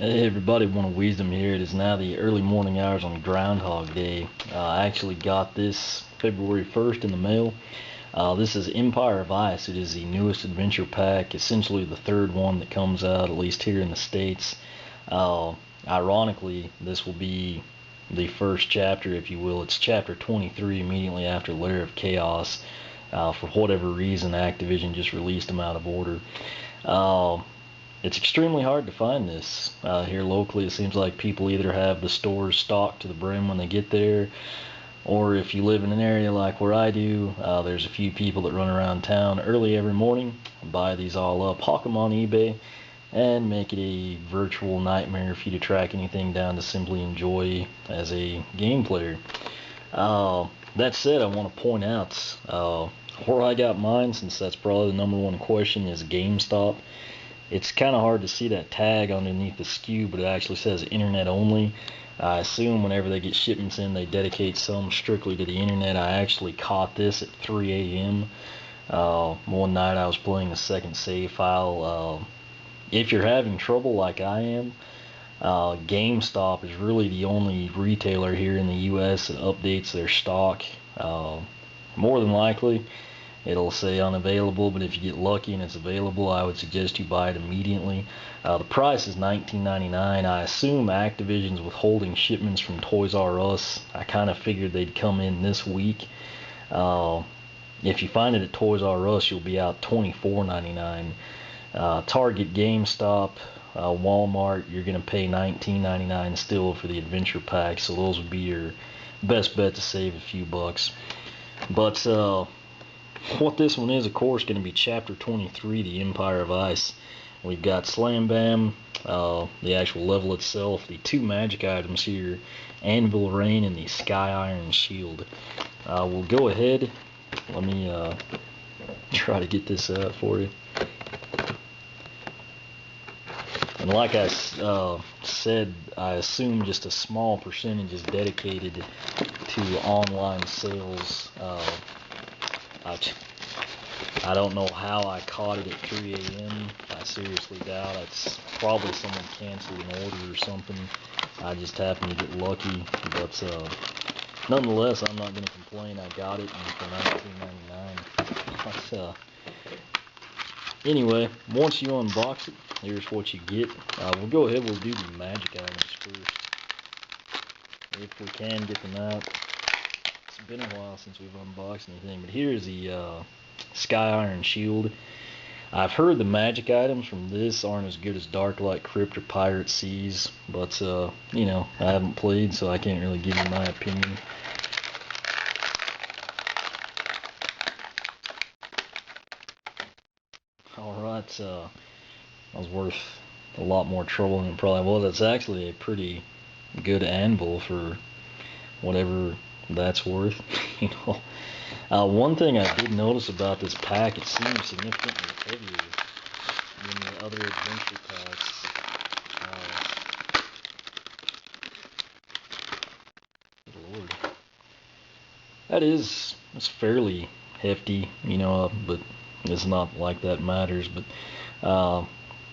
Hey everybody, One of Wisdom here. It is now the early morning hours on Groundhog Day. I actually got this February 1st in the mail. This is Empire of Ice. It is the newest adventure pack, essentially the third one that comes out, at least here in the States. Ironically, this will be the first chapter, if you will. It's chapter 23, immediately after Lair of Chaos. For whatever reason, Activision just released them out of order. It's extremely hard to find this here locally. It seems like people either have the stores stocked to the brim when they get there, or if you live in an area like where I do, there's a few people that run around town early every morning, buy these all up, hawk them on eBay, and make it a virtual nightmare for you to track anything down to simply enjoy as a game player. That said, I want to point out where I got mine, since that's probably the number one question, is GameStop. It's kind of hard to see that tag underneath the SKU, but it actually says internet only. I assume whenever they get shipments in, they dedicate some strictly to the internet. I actually caught this at 3 a.m. One night I was playing the second save file. If you're having trouble like I am, GameStop is really the only retailer here in the US that updates their stock. More than likely, it'll say unavailable, but if you get lucky and it's available, I would suggest you buy it immediately. The price is $19.99. I assume Activision's withholding shipments from Toys R Us. I kind of figured they'd come in this week. If you find it at Toys R Us, you'll be out $24.99. Target, GameStop, Walmart, you're going to pay $19.99 still for the adventure pack, so those would be your best bet to save a few bucks. But what this one is, of course, going to be Chapter 23, the Empire of Ice. We've got Slam Bam, the actual level itself, the two magic items here, Anvil Rain and the Sky Iron Shield. We'll go ahead. Let me try to get this out for you. And like I said, I assume just a small percentage is dedicated to online sales. I don't know how I caught it at 3 a.m. I seriously doubt. It's probably someone canceled an order or something. I just happened to get lucky. But nonetheless, I'm not going to complain. I got it for $19.99. But anyway, once you unbox it, here's what you get. We'll go ahead. We'll do the magic items first, if we can get them out. It's been a while since we've unboxed anything, but here's the Sky Iron Shield. I've heard the magic items from this aren't as good as Darklight Crypt or Pirate Seas, but you know, I haven't played, so I can't really give you my opinion. Alright, that was worth a lot more trouble than it probably was. It's actually a pretty good anvil for whatever that's worth. You know, one thing I did notice about this pack, it seems significantly heavier than the other adventure packs. Good Lord, that's fairly hefty, you know, but it's not like that matters. But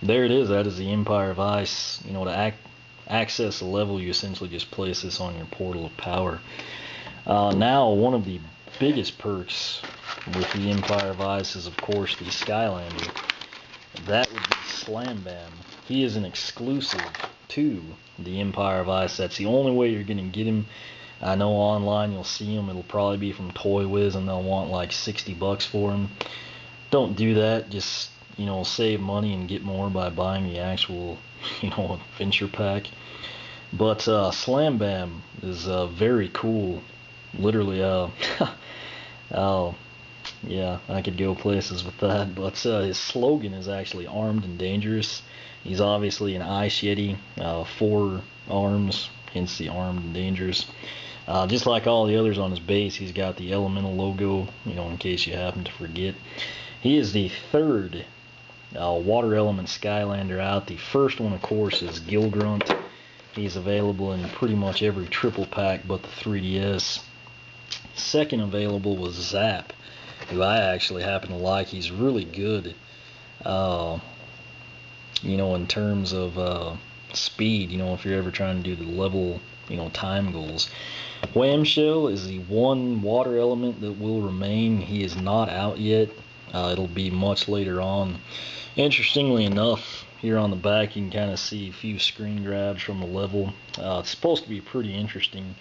there it is. That is the Empire of Ice. You know, to access the level, you essentially just place this on your portal of power. Now, one of the biggest perks with the Empire of Ice is, of course, the Skylander. That would be Slam Bam. He is an exclusive to the Empire of Ice. That's the only way you're going to get him. I know online you'll see him. It'll probably be from Toy Wiz, and they'll want like 60 bucks for him. Don't do that. Just, you know, save money and get more by buying the actual, you know, adventure pack. But Slam Bam is very cool. Literally, yeah, I could go places with that. But his slogan is actually armed and dangerous. He's obviously an ice yeti, 4 arms, hence the armed and dangerous. Just like all the others on his base, he's got the elemental logo, you know, in case you happen to forget. He is the third water element Skylander out. The first one, of course, is Gilgrunt. He's available in pretty much every triple pack but the 3DS. Second available was Zap, who I actually happen to like. He's really good, you know, in terms of speed, if you're ever trying to do the level, time goals. Whamshell is the one water element that will remain. He is not out yet. It'll be much later on. Interestingly enough, here on the back you can kind of see a few screen grabs from the level. It's supposed to be pretty interesting.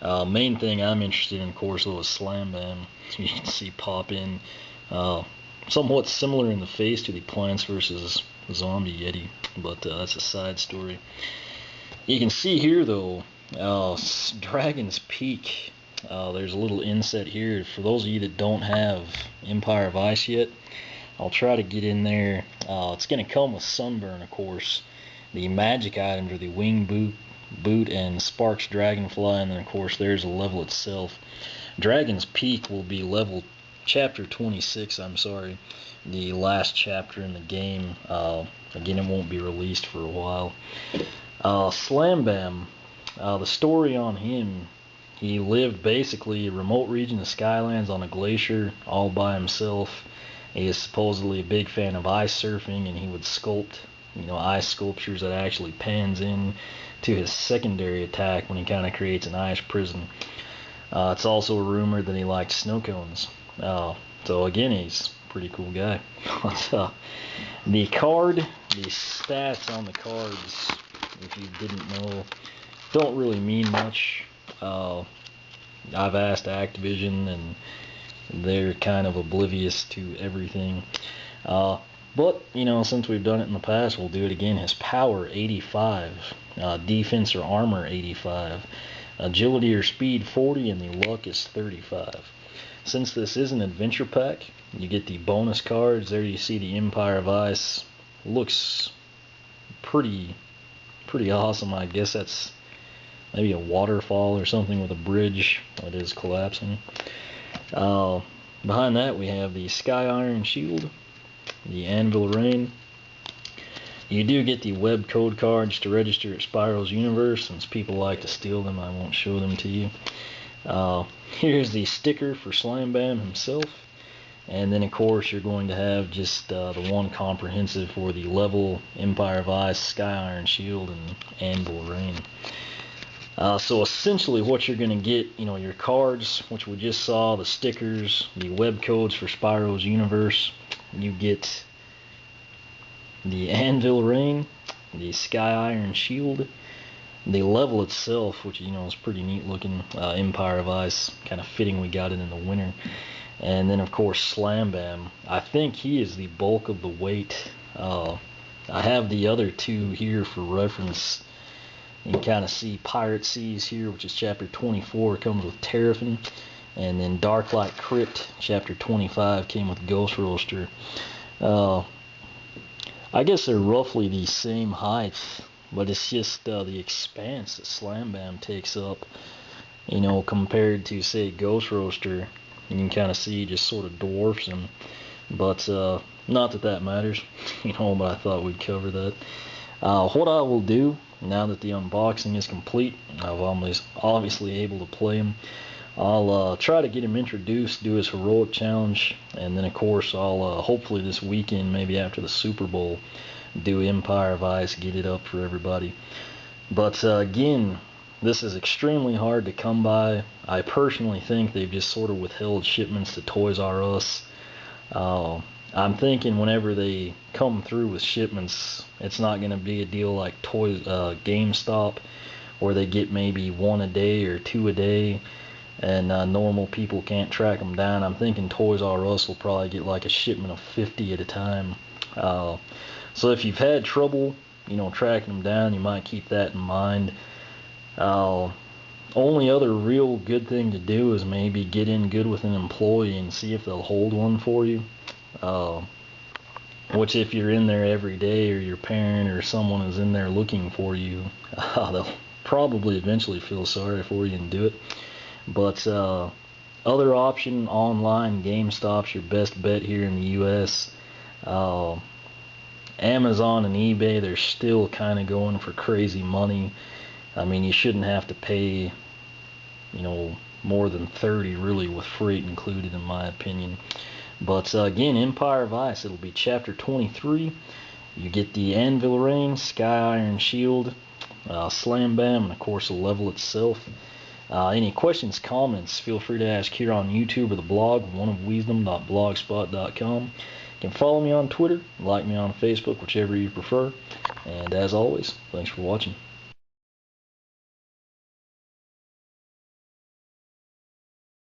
Main thing I'm interested in, of course, though, is Slam Bam. You can see pop in. Somewhat similar in the face to the Plants vs. Zombie Yeti, but that's a side story. You can see here, though, Dragon's Peak. There's a little inset here. For those of you that don't have Empire of Ice yet, I'll try to get in there. It's going to come with Sunburn, of course. The magic items are the Wing Boot and Sparks Dragonfly, and then of course there's a level itself. Dragon's Peak will be level chapter 26, the last chapter in the game. Again, it won't be released for a while. Slam Bam, the story on him, he lived basically a remote region of Skylands on a glacier all by himself. He is supposedly a big fan of ice surfing, and he would sculpt, ice sculptures that actually pans in to his secondary attack when he kind of creates an ice prison. It's also rumored that he liked snow cones. So again, he's a pretty cool guy. The stats on the cards, if you didn't know, don't really mean much. I've asked Activision, and they're kind of oblivious to everything. But, since we've done it in the past, we'll do it again. His power, 85. Defense or armor, 85. Agility or speed, 40. And the luck is 35. Since this is an adventure pack, you get the bonus cards. There you see the Empire of Ice. Looks pretty awesome. I guess that's maybe a waterfall or something with a bridge that is collapsing. Behind that we have the Sky Iron Shield, the Anvil Rain. You do get the web code cards to register at Spyro's Universe. Since people like to steal them, I won't show them to you. Here's the sticker for Slam Bam himself. And then of course you're going to have just the one comprehensive for the level Empire of Ice, Sky Iron Shield, and Anvil Rain. So essentially what you're going to get, your cards, which we just saw, the stickers, the web codes for Spyro's Universe. You get the Anvil Rain, the Sky Iron Shield, the level itself, which is pretty neat looking, Empire of Ice, kind of fitting we got it in the winter. And then of course Slam Bam. I think he is the bulk of the weight. I have the other two here for reference. You can kind of see Pirate Seas here, which is chapter 24, comes with Terrapin. And then Darklight Crypt, chapter 25, came with Ghost Roaster. I guess they're roughly the same height, but it's just the expanse that Slam Bam takes up, compared to, say, Ghost Roaster. You can kind of see just sort of dwarfs him. But not that matters, but I thought we'd cover that. What I will do, now that the unboxing is complete, I'm obviously able to play him. I'll try to get him introduced, do his heroic challenge, and then of course I'll hopefully this weekend, maybe after the Super Bowl, do Empire of Ice, get it up for everybody. But again, this is extremely hard to come by. I personally think they've just sort of withheld shipments to Toys R Us. I'm thinking whenever they come through with shipments, it's not going to be a deal like GameStop, where they get maybe one a day or two a day, and normal people can't track them down. I'm thinking Toys R Us will probably get like a shipment of 50 at a time. So if you've had trouble, tracking them down, you might keep that in mind. Only other real good thing to do is maybe get in good with an employee and see if they'll hold one for you. Which if you're in there every day, or your parent or someone is in there looking for you, they'll probably eventually feel sorry for you and do it. But other option, online, GameStop's your best bet here in the US. Amazon and eBay, they're still kind of going for crazy money. I mean, you shouldn't have to pay, more than 30 really with freight included, in my opinion. But again, Empire of Ice, it'll be chapter 23. You get the Anvil ring, Sky Iron shield, Slam Bam, and of course the level itself. Any questions, comments, feel free to ask here on YouTube or the blog, oneofwisdom.blogspot.com. You can follow me on Twitter, like me on Facebook, whichever you prefer. And as always, thanks for watching.